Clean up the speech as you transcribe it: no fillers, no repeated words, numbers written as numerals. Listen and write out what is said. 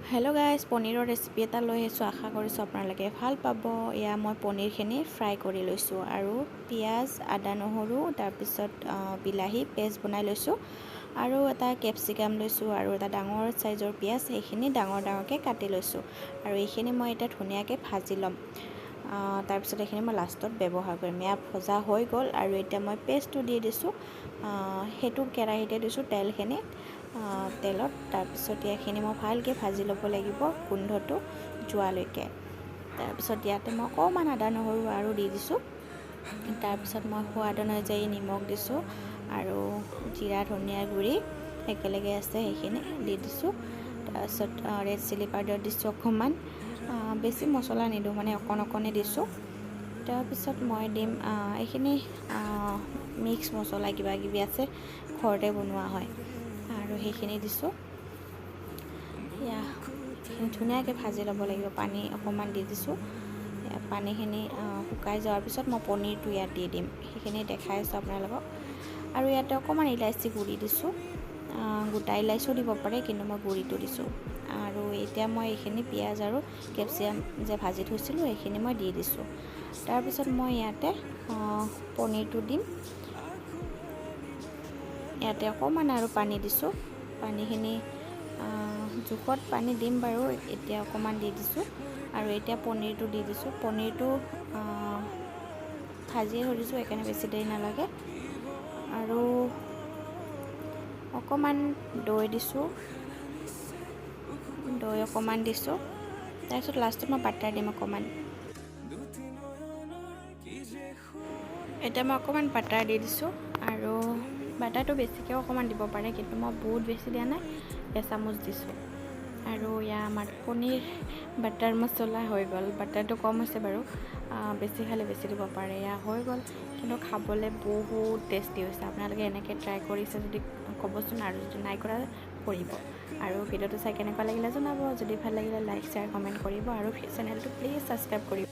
Hello' guys, পনীৰৰ recipe এটা লৈ আহিছোঁ। আশা কৰিছোঁ আপোনালোকে ভাল পাব। এয়া মই পনীৰখিনি ফ্ৰাই কৰি লৈছোঁ আৰু পিঁয়াজ, আদা, নহৰু, তাৰপিছত বিলাহী পেষ্ট বনাই লৈছোঁ আৰু এটা কেপচিকাম লৈছোঁ আৰু এটা ডাঙৰ চাইজৰ পিঁয়াজ, সেইখিনি ডাঙৰ ডাঙৰকৈ কাটি লৈছোঁ আৰু এইখিনি মই এতিয়া ধুনীয়াকৈ ভাজি ল'ম। তাৰপিছত এইখিনি মই লাষ্টত ব্যৱহাৰ কৰিম। এয়া ভজা হৈ গ'ল আৰু এতিয়া মই পেষ্টটো দি দিছোঁ। সেইটো কেৰাহীতে দিছোঁ তেলখিনি তেলত। তাৰপিছত এইখিনি মই ভালকৈ ভাজি ল'ব লাগিব গোন্ধটো যোৱালৈকে। তাৰপিছত ইয়াতে মই অকণমান আদা নহৰু আৰু দি দিছোঁ। তাৰপিছত মই সোৱাদ অনুযায়ী নিমখ দিছোঁ আৰু জিৰা ধনিয়াৰ গুড়ি একেলগে আছে সেইখিনি দি দিছোঁ। তাৰপিছত ৰেড চিলি পাউডাৰ দিছোঁ অকণমান, বেছি মছলা নিদিওঁ, মানে অকণেই দিছোঁ। তাৰপিছত মই দিম এইখিনি মিক্স মছলা কিবা কিবি আছে, ঘৰতে বনোৱা হয় আৰু সেইখিনি দিছোঁ। এয়া ধুনীয়াকৈ ভাজি ল'ব লাগিব। পানী অকণমান দি দিছোঁ। পানীখিনি শুকাই যোৱাৰ পিছত মই পনীৰটো ইয়াত দি দিম। সেইখিনি দেখাই আছোঁ আপোনালোকক। আৰু ইয়াতে অকণমান ইলাচি গুড়ি দিছোঁ, গোটা ইলাচিও দিব পাৰে, কিন্তু মই গুড়িটো দিছোঁ। আৰু এতিয়া মই এইখিনি পিঁয়াজ আৰু কেপচিকাম যে ভাজি থৈছিলোঁ সেইখিনি মই দি দিছোঁ। তাৰপিছত মই ইয়াতে পনীৰটো দিম। ইয়াতে অকণমান আৰু পানী দিছোঁ। পানীখিনি জোখত পানী দিম বাৰু, এতিয়া অকণমান দি দিছোঁ আৰু এতিয়া পনীৰটো দি দিছোঁ। পনীৰটো ভাজিয়ে থৈ দিছোঁ, সেইকাৰণে বেছি দেৰি নালাগে। আৰু অকণমান দৈ দিছোঁ, দৈ অকণমান দিছোঁ। তাৰপিছত লাষ্টত মই বাটাৰ দিম অকণমান। এতিয়া মই অকণমান বাটাৰ দি দিছোঁ আৰু বাটাৰটো বেছিকৈ অকণমান দিব পাৰে, কিন্তু মই বহুত বেছি দিয়া নাই, এচামুচ দিছোঁ। আৰু এয়া আমাৰ পনীৰ বাটাৰ মছলা হৈ গ'ল। বাটাৰটো কম হৈছে বাৰু, বেছি খালে বেছি দিব পাৰে। এয়া হৈ গ'ল, কিন্তু খাবলৈ বহুত টেষ্টি হৈছে। আপোনালোকে এনেকৈ ট্ৰাই কৰিছে যদি ক'বচোন, আৰু যদি নাই কৰা কৰিব। আৰু ভিডিঅ'টো চাই কেনেকুৱা লাগিলে জনাব। যদি ভাল লাগিলে লাইক শ্বেয়াৰ কমেণ্ট কৰিব আৰু চেনেলটো প্লিজ ছাবস্ক্ৰাইব কৰিব।